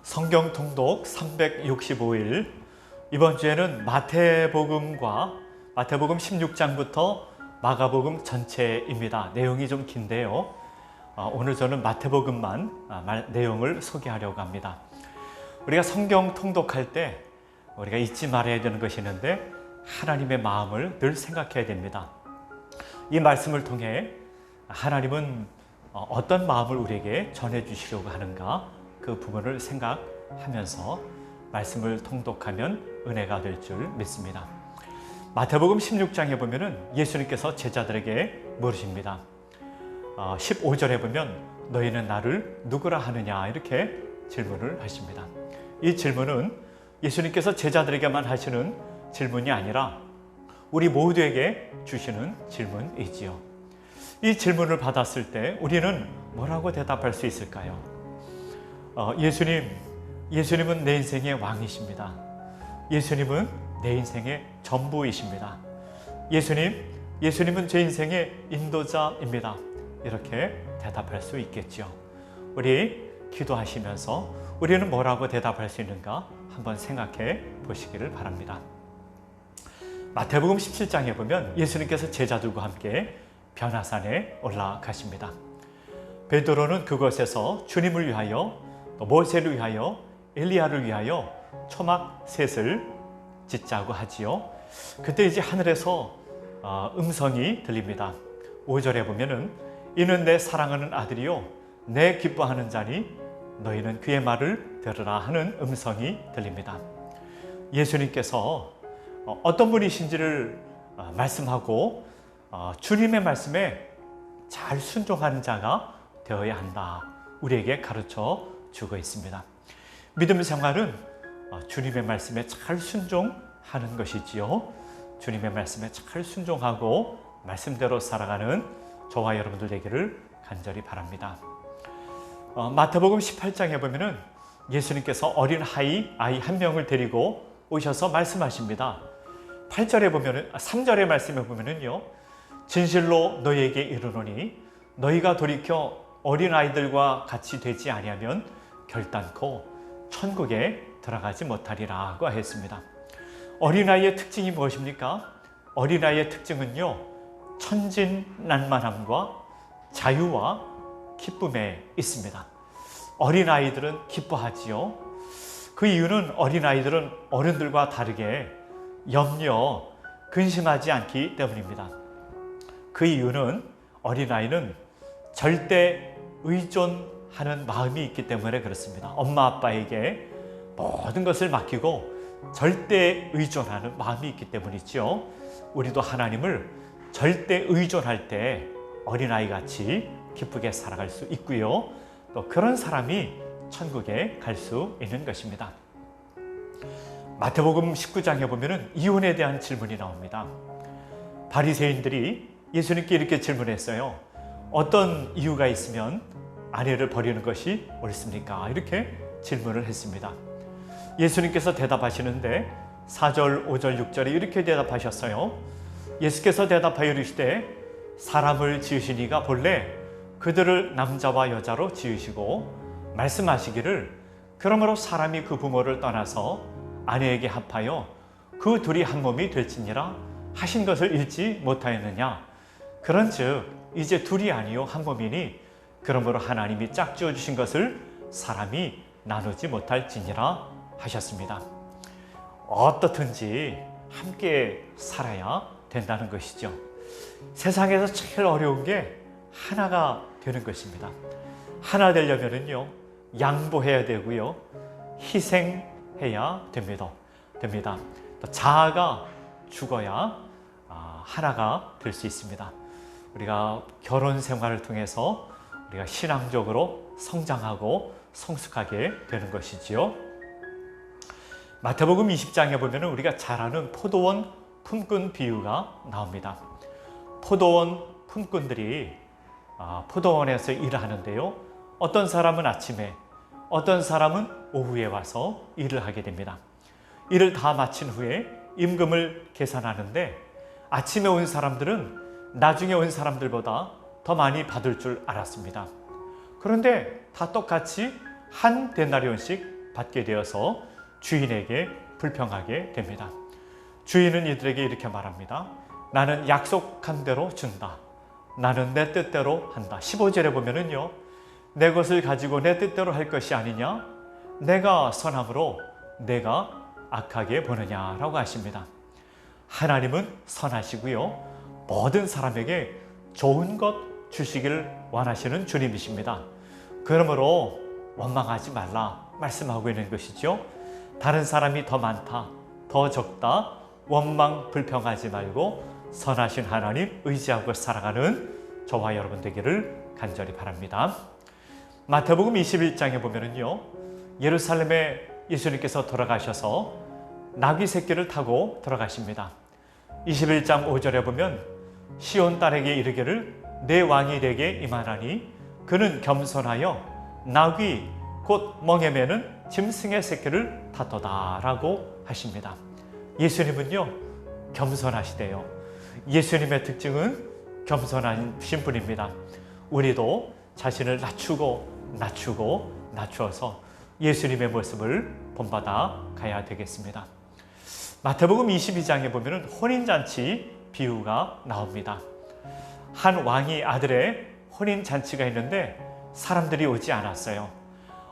성경 통독 365일, 이번 주에는 마태복음 16장부터 마가복음 전체입니다. 내용이 좀 긴데요. 오늘 저는 마태복음만 내용을 소개하려고 합니다. 우리가 성경 통독할 때 우리가 잊지 말아야 되는 것이 있는데, 하나님의 마음을 늘 생각해야 됩니다. 이 말씀을 통해 하나님은 어떤 마음을 우리에게 전해주시려고 하는가, 그 부분을 생각하면서 말씀을 통독하면 은혜가 될 줄 믿습니다. 마태복음 16장에 보면은 예수님께서 제자들에게 물으십니다. 15절에 보면 너희는 나를 누구라 하느냐, 이렇게 질문을 하십니다. 이 질문은 예수님께서 제자들에게만 하시는 질문이 아니라 우리 모두에게 주시는 질문이지요. 이 질문을 받았을 때 우리는 뭐라고 대답할 수 있을까요? 예수님은 내 인생의 왕이십니다. 예수님은 내 인생의 전부이십니다. 예수님은 제 인생의 인도자입니다. 이렇게 대답할 수 있겠죠. 우리 기도하시면서 우리는 뭐라고 대답할 수 있는가 한번 생각해 보시기를 바랍니다. 마태복음 17장에 보면 예수님께서 제자들과 함께 변화산에 올라가십니다. 베드로는 그곳에서 주님을 위하여, 모세를 위하여, 엘리야를 위하여 초막 셋을 짓자고 하지요. 그때 이제 하늘에서 음성이 들립니다. 5절에 보면은 이는 내 사랑하는 아들이요 내 기뻐하는 자니 너희는 그의 말을 들으라 하는 음성이 들립니다. 예수님께서 어떤 분이신지를 말씀하고 주님의 말씀에 잘 순종하는 자가 되어야 한다, 우리에게 가르쳐 주고 있습니다. 믿음 생활은 주님의 말씀에 잘 순종하는 것이지요. 주님의 말씀에 잘 순종하고 말씀대로 살아가는 저와 여러분들 되기를 간절히 바랍니다. 마태복음 18장에 보면은 예수님께서 어린 아이 한 명을 데리고 오셔서 말씀하십니다. 3절의 말씀에 보면은요, 진실로 너희에게 이르노니 너희가 돌이켜 어린 아이들과 같이 되지 아니하면 결단코 천국에 들어가지 못하리라고 했습니다. 어린아이의 특징이 무엇입니까? 어린아이의 특징은요, 천진난만함과 자유와 기쁨에 있습니다. 어린아이들은 기뻐하지요. 그 이유는 어린아이들은 어른들과 다르게 염려, 근심하지 않기 때문입니다. 그 이유는 어린아이는 절대 의존하는 마음이 있기 때문에 그렇습니다. 엄마 아빠에게 모든 것을 맡기고 절대 의존하는 마음이 있기 때문이죠. 우리도 하나님을 절대 의존할 때 어린아이같이 기쁘게 살아갈 수 있고요. 또 그런 사람이 천국에 갈 수 있는 것입니다. 마태복음 19장에 보면은 이혼에 대한 질문이 나옵니다. 바리새인들이 예수님께 이렇게 질문했어요. 어떤 이유가 있으면 아내를 버리는 것이 옳습니까? 이렇게 질문을 했습니다. 예수님께서 대답하시는데 4절, 5절, 6절에 이렇게 대답하셨어요. 예수께서 대답하여 이르시되 사람을 지으신 이가 본래 그들을 남자와 여자로 지으시고 말씀하시기를 그러므로 사람이 그 부모를 떠나서 아내에게 합하여 그 둘이 한 몸이 될지니라 하신 것을 읽지 못하였느냐. 그런즉 이제 둘이 아니요 한 몸이니 그러므로 하나님이 짝지어 주신 것을 사람이 나누지 못할지니라 하셨습니다. 어떻든지 함께 살아야 된다는 것이죠. 세상에서 제일 어려운 게 하나가 되는 것입니다. 하나 되려면은요, 양보해야 되고요, 희생해야 됩니다. 또 자아가 죽어야 하나가 될 수 있습니다. 우리가 결혼 생활을 통해서 우리가 신앙적으로 성장하고 성숙하게 되는 것이지요. 마태복음 20장에 보면 우리가 잘 아는 포도원 품꾼 비유가 나옵니다. 포도원 품꾼들이 포도원에서 일을 하는데요, 어떤 사람은 아침에, 어떤 사람은 오후에 와서 일을 하게 됩니다. 일을 다 마친 후에 임금을 계산하는데 아침에 온 사람들은 나중에 온 사람들보다 더 많이 받을 줄 알았습니다. 그런데 다 똑같이 한 데나리온씩 받게 되어서 주인에게 불평하게 됩니다. 주인은 이들에게 이렇게 말합니다. 나는 약속한 대로 준다. 나는 내 뜻대로 한다. 15절에 보면은요, 내 것을 가지고 내 뜻대로 할 것이 아니냐? 내가 선함으로 내가 악하게 보느냐라고 하십니다. 하나님은 선하시고요, 모든 사람에게 좋은 것 주시기를 원하시는 주님이십니다. 그러므로 원망하지 말라 말씀하고 있는 것이죠. 다른 사람이 더 많다, 더 적다, 원망 불평하지 말고 선하신 하나님 의지하고 살아가는 저와 여러분 되기를 간절히 바랍니다. 마태복음 21장에 보면은요, 예루살렘에 예수님께서 돌아가셔서 나귀 새끼를 타고 들어가십니다. 21장 5절에 보면 시온 딸에게 이르기를 내 왕이 내게 임하나니 그는 겸손하여 나귀 곧 멍에 매는 짐승의 새끼를 탔도다 라고 하십니다. 예수님은요, 겸손하시대요. 예수님의 특징은 겸손하신 분입니다. 우리도 자신을 낮추어서 예수님의 모습을 본받아 가야 되겠습니다. 마태복음 22장에 보면 혼인잔치 비유가 나옵니다. 한 왕이 아들의 혼인잔치가 있는데 사람들이 오지 않았어요.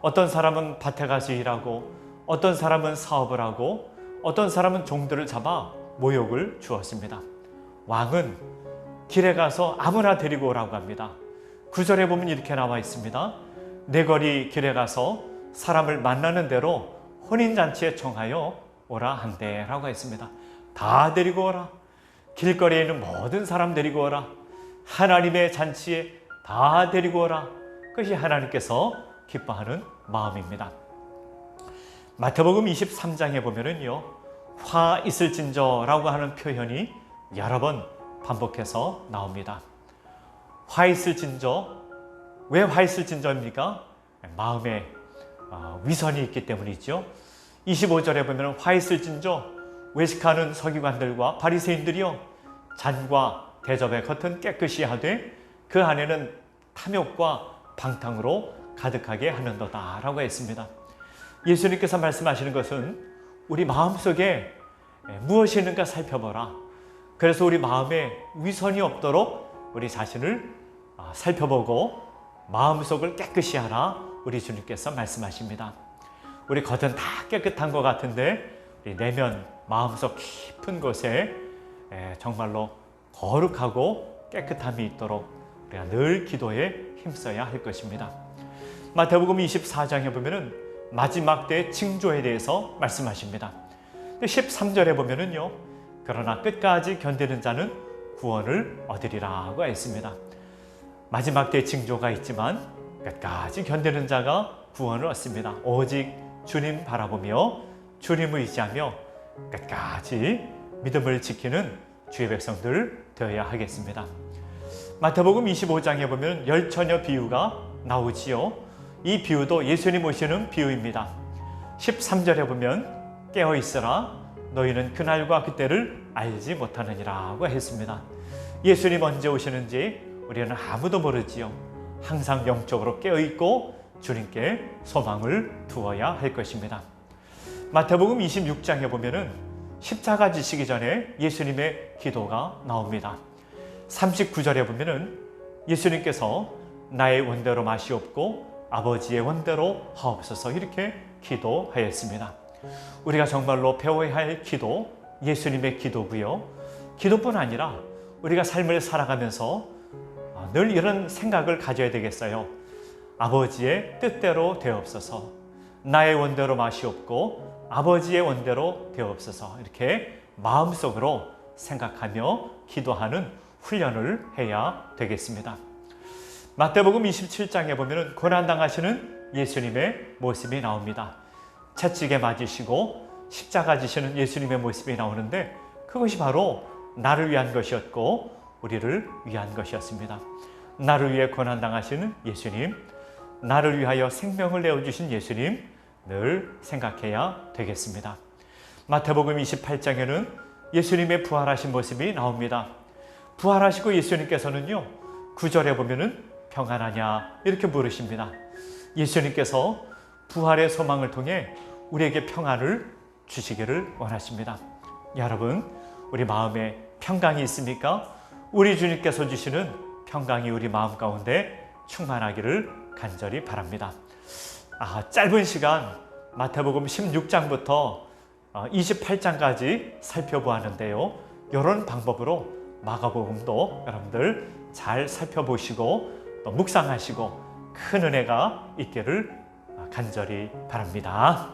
어떤 사람은 밭에 가서 일하고, 어떤 사람은 사업을 하고, 어떤 사람은 종들을 잡아 모욕을 주었습니다. 왕은 길에 가서 아무나 데리고 오라고 합니다. 9절에 보면 이렇게 나와 있습니다. 내 거리 길에 가서 사람을 만나는 대로 혼인잔치에 청하여 오라 한대 라고 했습니다. 다 데리고 오라. 길거리에 있는 모든 사람 데리고 오라. 하나님의 잔치에 다 데리고 오라. 그것이 하나님께서 기뻐하는 마음입니다. 마태복음 23장에 보면은요, 화 있을진저라고 하는 표현이 여러 번 반복해서 나옵니다. 화 있을진저, 왜 화 있을진저입니까? 마음에 위선이 있기 때문이죠. 25절에 보면 화 있을진저 외식하는 서기관들과 바리새인들이여 잔과 대접의 겉은 깨끗이 하되 그 안에는 탐욕과 방탕으로 가득하게 하는도다 라고 했습니다. 예수님께서 말씀하시는 것은 우리 마음속에 무엇이 있는가 살펴보라. 그래서 우리 마음에 위선이 없도록 우리 자신을 살펴보고 마음속을 깨끗이 하라 우리 주님께서 말씀하십니다. 우리 겉은 다 깨끗한 것 같은데 우리 내면 마음속 깊은 곳에 정말로 거룩하고 깨끗함이 있도록 우리가 늘 기도에 힘써야 할 것입니다. 마태복음 24장에 보면은 마지막 때의 징조에 대해서 말씀하십니다. 13절에 보면은요, 그러나 끝까지 견디는 자는 구원을 얻으리라고 했습니다. 마지막 때의 징조가 있지만 끝까지 견디는 자가 구원을 얻습니다. 오직 주님 바라보며 주님 의지하며 끝까지 믿음을 지키는 주의 백성들 되어야 하겠습니다. 마태복음 25장에 보면 열처녀 비유가 나오지요. 이 비유도 예수님 오시는 비유입니다. 13절에 보면 깨어있으라 너희는 그날과 그때를 알지 못하느니라고 했습니다. 예수님 언제 오시는지 우리는 아무도 모르지요. 항상 영적으로 깨어있고 주님께 소망을 두어야 할 것입니다. 마태복음 26장에 보면은 십자가 지시기 전에 예수님의 기도가 나옵니다. 39절에 보면은 예수님께서 나의 원대로 마시옵고 아버지의 원대로 하옵소서 이렇게 기도하였습니다. 우리가 정말로 배워야 할 기도, 예수님의 기도고요. 기도뿐 아니라 우리가 삶을 살아가면서 늘 이런 생각을 가져야 되겠어요. 아버지의 뜻대로 되옵소서. 나의 원대로 마시옵고 아버지의 원대로 되옵소서. 이렇게 마음속으로 생각하며 기도하는 훈련을 해야 되겠습니다. 마태복음 27장에 보면 고난당하시는 예수님의 모습이 나옵니다. 채찍에 맞으시고 십자가 지시는 예수님의 모습이 나오는데 그것이 바로 나를 위한 것이었고 우리를 위한 것이었습니다. 나를 위해 고난당하시는 예수님, 나를 위하여 생명을 내어주신 예수님 늘 생각해야 되겠습니다. 마태복음 28장에는 예수님의 부활하신 모습이 나옵니다. 부활하시고 예수님께서는요, 9절에 보면은 평안하냐 이렇게 물으십니다. 예수님께서 부활의 소망을 통해 우리에게 평안을 주시기를 원하십니다. 여러분, 우리 마음에 평강이 있습니까? 우리 주님께서 주시는 평강이 우리 마음 가운데 충만하기를 간절히 바랍니다. 짧은 시간 마태복음 16장부터 28장까지 살펴보았는데요. 이런 방법으로 마가복음도 여러분들 잘 살펴보시고 또 묵상하시고 큰 은혜가 있기를 간절히 바랍니다.